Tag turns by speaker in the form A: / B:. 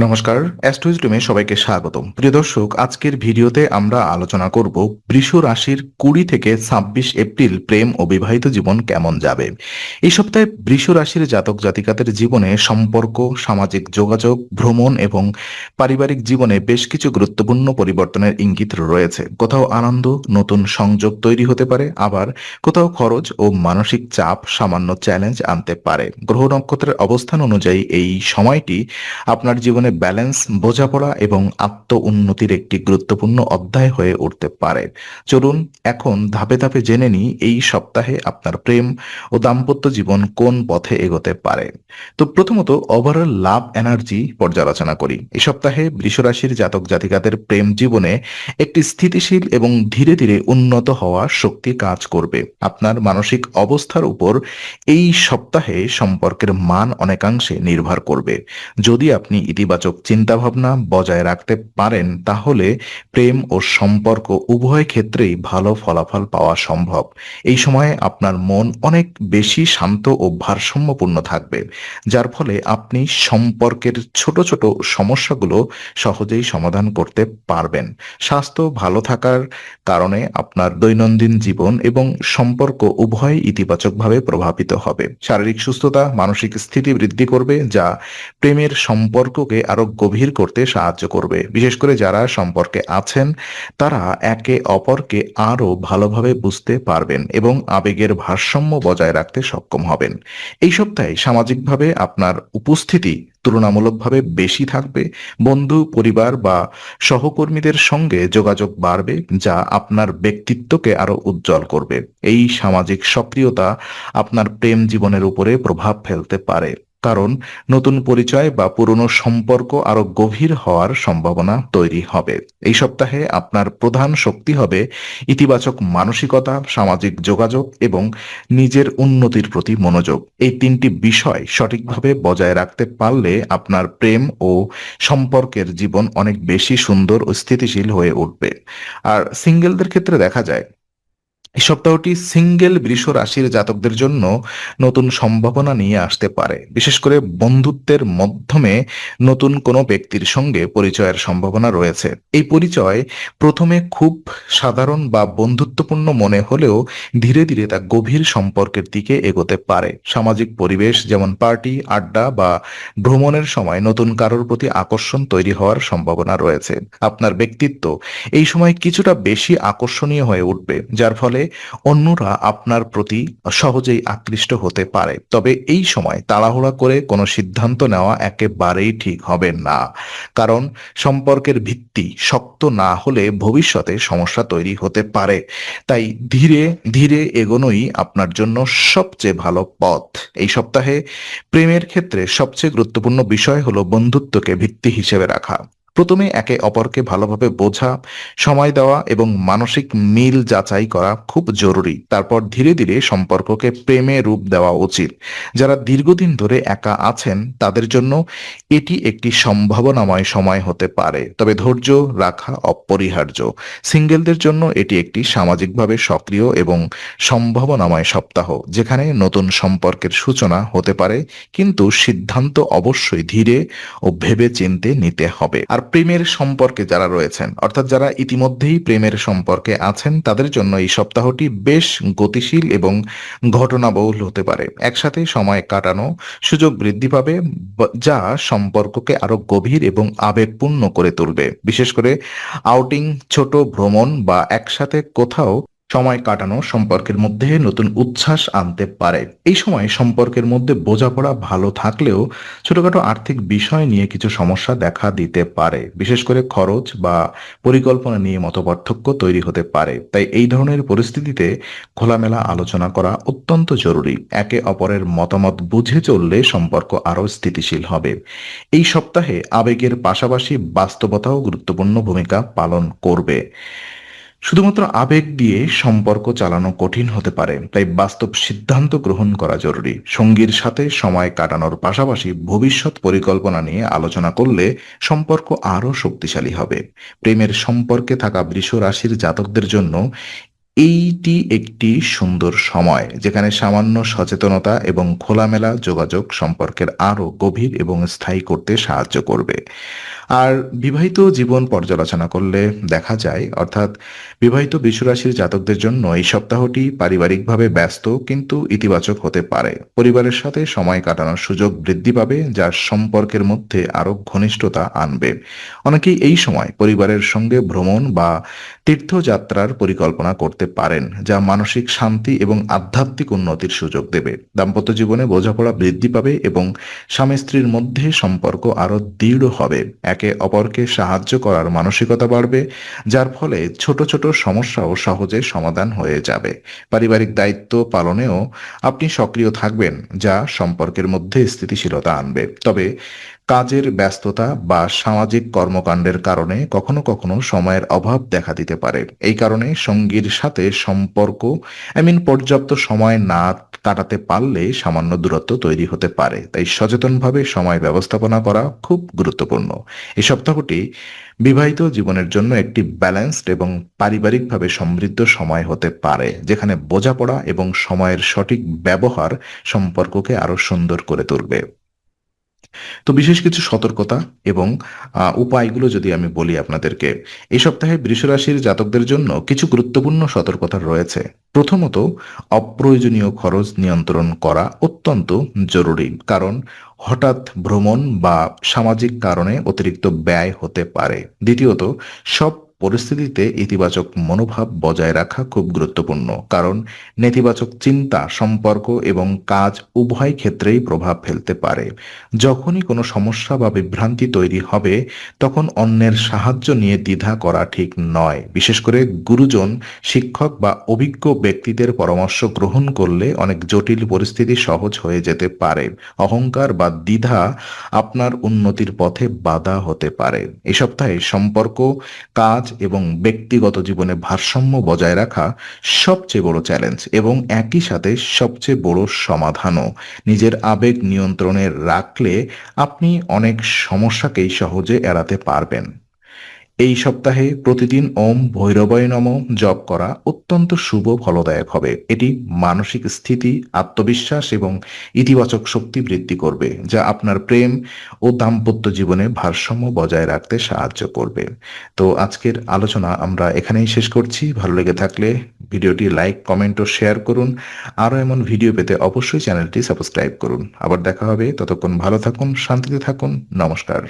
A: নমস্কার, অ্যাস্ট্রোইজডমে সবাইকে স্বাগতম। প্রিয় দর্শক, আজকের ভিডিওতে আমরা আলোচনা করব বৃষ রাশির 20 থেকে 26 এপ্রিল প্রেম ও বিবাহিত জীবন কেমন যাবে। এই সপ্তাহে বৃষ রাশির জাতক জাতিকাদের জীবনে সম্পর্ক, সামাজিক যোগাযোগ, ভ্রমণ এবং পারিবারিক জীবনে বেশ কিছু গুরুত্বপূর্ণ পরিবর্তনের ইঙ্গিত রয়েছে। কোথাও আনন্দ, নতুন সংযোগ তৈরি হতে পারে, আবার কোথাও খরচ ও মানসিক চাপ সামান্য চ্যালেঞ্জ আনতে পারে। গ্রহ নক্ষত্রের অবস্থান অনুযায়ী এই সময়টি আপনার জীবনে ব্যালেন্স, বোঝাপড়া এবং আত্ম উন্নতির একটি গুরুত্বপূর্ণ অধ্যায় হয়ে উঠতে পারে। চলুন এখন ধাপে ধাপে জেনে নিই এই সপ্তাহে আপনার প্রেম ও দাম্পত্য জীবন কোন পথে এগোতে পারে। তো প্রথমত ওভারঅল লাভ এনার্জি পর্যালোচনা করি। এই সপ্তাহে বৃষ রাশির জাতক জাতিকাদের প্রেম জীবনে একটি স্থিতিশীল এবং ধীরে ধীরে উন্নত হওয়া শক্তি কাজ করবে। আপনার মানসিক অবস্থার উপর এই সপ্তাহে সম্পর্কের মান অনেকাংশে নির্ভর করবে। যদি আপনি ইতিবাচক চিন্তাভাবনা বজায় রাখতে পারেন, তাহলে প্রেম ও সম্পর্ক উভয় ক্ষেত্রেই ভালো ফলাফল পাওয়া সম্ভব। এই সময়ে আপনার মন অনেক বেশি শান্ত ও ভারসাম্যপূর্ণ থাকবে, যার ফলে আপনি সম্পর্কের ছোট ছোট সমস্যাগুলো সহজেই সমাধান করতে পারবেন। স্বাস্থ্য ভালো থাকার কারণে আপনার দৈনন্দিন জীবন এবং সম্পর্ক উভয় ইতিবাচকভাবে প্রভাবিত হবে। শারীরিক সুস্থতা মানসিক স্থিতি বৃদ্ধি করবে, যা প্রেমের সম্পর্ককে আরো গভীর করতে সাহায্য করবে। বিশেষ করে যারা সম্পর্কে আছেন, তারা একে অপরকে আরো ভালোভাবে বুঝতে পারবেন এবং আবেগের ভারসাম্য বজায় রাখতে সক্ষম হবেন। এই সপ্তাহে সামাজিকভাবে আপনার উপস্থিতি তুলনামূলকভাবে বেশি থাকবে। বন্ধু, পরিবার বা সহকর্মীদের সঙ্গে যোগাযোগ বাড়বে, যা আপনার ব্যক্তিত্বকে আরো উজ্জ্বল করবে। এই সামাজিক সক্রিয়তা আপনার প্রেম জীবনের উপরে প্রভাব ফেলতে পারে, কারণ নতুন পরিচয় বা পুরনো সম্পর্ক আরো গভীর হওয়ার সম্ভাবনা তৈরি হবে। এই সপ্তাহে আপনার প্রধান শক্তি হবে ইতিবাচক মানসিকতা, সামাজিক যোগাযোগ এবং নিজের উন্নতির প্রতি মনোযোগ। এই তিনটি বিষয় সঠিকভাবে বজায় রাখতে পারলে আপনার প্রেম ও সম্পর্কের জীবন অনেক বেশি সুন্দর ও স্থিতিশীল হয়ে উঠবে। আর সিঙ্গেলদের ক্ষেত্রে দেখা যায় এই সপ্তাহটি সিঙ্গেল বৃষ রাশির জাতকদের জন্য নতুন সম্ভাবনা নিয়ে আসতে পারে। বিশেষ করে বন্ধুত্বের মাধ্যমে নতুন কোনো ব্যক্তির সঙ্গে পরিচয়ের সম্ভাবনা রয়েছে। এই পরিচয় প্রথমে খুব সাধারণ বা বন্ধুত্বপূর্ণ মনে হলেও ধীরে ধীরে তা গভীর সম্পর্কের দিকে এগোতে পারে। সামাজিক পরিবেশ যেমন পার্টি, আড্ডা বা ভ্রমণের সময় নতুন কারোর প্রতি আকর্ষণ তৈরি হওয়ার সম্ভাবনা রয়েছে। আপনার ব্যক্তিত্ব এই সময় কিছুটা বেশি আকর্ষণীয় হয়ে উঠবে, যার ফলে অন্যরা আপনার প্রতি সহজেই আকৃষ্ট হতে পারে। তবে এই সময় তাড়াহুড়া করে কোনো সিদ্ধান্ত নেওয়া একেবারেই ঠিক হবে না, কারণ সম্পর্কের ভিত্তি শক্ত না হলে ভবিষ্যতে সমস্যা তৈরি হতে পারে। তাই ধীরে ধীরে এগোনোই আপনার জন্য সবচেয়ে ভালো পথ। এই সপ্তাহে প্রেমের ক্ষেত্রে সবচেয়ে গুরুত্বপূর্ণ বিষয় হলো বন্ধুত্বকে ভিত্তি হিসেবে রাখা। প্রথমে একে অপরকে ভালোভাবে বোঝা, সময় দেওয়া এবং মানসিক মিল যাচাই করা খুব জরুরি। তারপর ধীরে ধীরে সম্পর্ককে প্রেমে রূপ দেওয়া উচিত। যারা দীর্ঘদিন ধরে একা আছেন, তাদের জন্য এটি একটি সম্ভাবনাময় সময় হতে পারে, তবে ধৈর্য রাখা অপরিহার্য। সিঙ্গেলদের জন্য এটি একটি সামাজিকভাবে সক্রিয় এবং সম্ভাবনাময় সপ্তাহ, যেখানে নতুন সম্পর্কের সূচনা হতে পারে, কিন্তু সিদ্ধান্ত অবশ্যই ধীরে ও ভেবে চিন্তে নিতে হবে। আর প্রেমের সম্পর্কে যারা রয়েছেন, অর্থাৎ যারা ইতিমধ্যেই প্রেমের সম্পর্কে আছেন, তাদের জন্য এই সপ্তাহটি বেশ গতিশীল এবং ঘটনাবহুল হতে পারে। একসাথে সময় কাটানো সুযোগ বৃদ্ধি পাবে, যা সম্পর্ককে আরো গভীর এবং আবেগপূর্ণ করে তুলবে। বিশেষ করে আউটিং, ছোট ভ্রমণ বা একসাথে কোথাও সময় কাটানো সম্পর্কের মধ্যে নতুন উচ্ছ্বাস আনতে পারে। এই সময় সম্পর্কের মধ্যে বোঝাপড়া ভালো থাকলেও ছোটখাটো আর্থিক বিষয় নিয়ে কিছু সমস্যা দেখা দিতে পারে। বিশেষ করে খরচ বা পরিকল্পনা নিয়ে মতপার্থক্য তৈরি হতে পারে। তাই এই ধরনের পরিস্থিতিতে খোলামেলা আলোচনা করা অত্যন্ত জরুরি। একে অপরের মতামত বুঝে চললে সম্পর্ক আরও স্থিতিশীল হবে। এই সপ্তাহে আবেগের পাশাপাশি বাস্তবতাও গুরুত্বপূর্ণ ভূমিকা পালন করবে। শুধুমাত্র আবেগ দিয়ে সম্পর্ক চালানো কঠিন হতে পারে, তাই বাস্তব সিদ্ধান্ত গ্রহণ করা জরুরি। সঙ্গীর সাথে সময় কাটানোর পাশাপাশি ভবিষ্যৎ পরিকল্পনা নিয়ে আলোচনা করলে সম্পর্ক আরও শক্তিশালী হবে। প্রেমের সম্পর্কে থাকা বৃষ রাশির জাতকদের জন্য এইটি একটি সুন্দর সময় যেখানে সামান্য সচেতনতা এবং খোলামেলা যোগাযোগ সম্পর্কের আরও গভীর এবং স্থায়ী করতে সাহায্য করবে। আর বিবাহিত জীবন পর্যালোচনা করলে দেখা যায়, অর্থাৎ বিবাহিত বৃষ রাশির জাতকদের জন্য এই সপ্তাহটি পারিবারিকভাবে ব্যস্ত কিন্তু ইতিবাচক হতে পারে। পরিবারের সাথে সময় কাটানোর সুযোগ বৃদ্ধি পাবে, যা সম্পর্কের মধ্যে আরো ঘনিষ্ঠতা আনবে। অনেকেই এই সময় পরিবারের সঙ্গে ভ্রমণ বা তীর্থযাত্রার পরিকল্পনা করতে পারেন, যা মানসিক শান্তি এবং আধ্যাত্মিক উন্নতির সুযোগ দেবে। দাম্পত্য জীবনে বোঝাপড়া বৃদ্ধি পাবে এবং স্বামী স্ত্রীর মধ্যে সম্পর্ক আরো দৃঢ় হবে। একে অপরকে সাহায্য করার মানসিকতা বাড়বে, যার ফলে ছোট ছোট সমস্যাও সহজে সমাধান হয়ে যাবে। পারিবারিক দায়িত্ব পালনেও আপনি সক্রিয় থাকবেন, যা সম্পর্কের মধ্যে স্থিতিশীলতা আনবে। তবে কাজের ব্যস্ততা বা সামাজিক কর্মকাণ্ডের কারণে কখনো কখনো সময়ের অভাব দেখা দিতে পারে। এই কারণে সঙ্গীর সাথে সম্পর্ক পর্যাপ্ত সময় না কাটাতে পারলে সামান্য দূরত্ব তৈরি হতে পারে। তাই সচেতনভাবে সময় ব্যবস্থাপনা করা খুব গুরুত্বপূর্ণ। এই সপ্তাহটি বিবাহিত জীবনের জন্য একটি ব্যালেন্সড এবং পারিবারিকভাবে সমৃদ্ধ সময় হতে পারে, যেখানে বোঝাপড়া এবং সময়ের সঠিক ব্যবহার সম্পর্ককে আরো সুন্দর করে তুলবে। তো বিশেষ কিছু সতর্কতা এবং উপায়গুলো যদি আমি বলি আপনাদেরকে, এই সপ্তাহে বৃষ রাশির জাতকদের জন্য কিছু গুরুত্বপূর্ণ সতর্কতা রয়েছে। প্রথমত, অপ্রয়োজনীয় খরচ নিয়ন্ত্রণ করা অত্যন্ত জরুরি, কারণ হঠাৎ ভ্রমণ বা সামাজিক কারণে অতিরিক্ত ব্যয় হতে পারে। দ্বিতীয়ত, সব পরিস্থিতিতে ইতিবাচক মনোভাব বজায় রাখা খুব গুরুত্বপূর্ণ, কারণ নেতিবাচক চিন্তা সম্পর্ক এবং কাজ উভয় ক্ষেত্রেই প্রভাব ফেলতে পারে। যখনই কোনো সমস্যা বা বিভ্রান্তি তৈরি হবে, তখন অন্যের সাহায্য নিয়ে দ্বিধা করা ঠিক নয়। বিশেষ করে গুরুজন, শিক্ষক বা অভিজ্ঞ ব্যক্তিদের পরামর্শ গ্রহণ করলে অনেক জটিল পরিস্থিতি সহজ হয়ে যেতে পারে। অহংকার বা দ্বিধা আপনার উন্নতির পথে বাধা হতে পারে। এই সপ্তাহে সম্পর্ক, কাজ এবং ব্যক্তিগত জীবনে ভারসাম্য বজায় রাখা সবচেয়ে বড় চ্যালেঞ্জ এবং একই সাথে সবচেয়ে বড় সমাধানও। নিজের আবেগ নিয়ন্ত্রণে রাখলে আপনি অনেক সমস্যাকেই সহজে এড়াতে পারবেন। এই সপ্তাহে প্রতিদিন ওম ভৈরবায় নমঃ জপ করা অত্যন্ত শুভ ফলদায়ক হবে। এটি মানসিক স্থিতি, আত্মবিশ্বাস এবং ইতিবাচক শক্তি বৃদ্ধি করবে, যা আপনার প্রেম ও দাম্পত্য জীবনে ভারসাম্য বজায় রাখতে সাহায্য করবে। তো আজকের আলোচনা আমরা এখানেই শেষ করছি। ভালো লেগে থাকলে ভিডিওটি লাইক, কমেন্ট ও শেয়ার করুন। আরও এমন ভিডিও পেতে অবশ্যই চ্যানেলটি সাবস্ক্রাইব করুন। আবার দেখা হবে, ততক্ষণ ভালো থাকুন, শান্তিতে থাকুন। নমস্কার।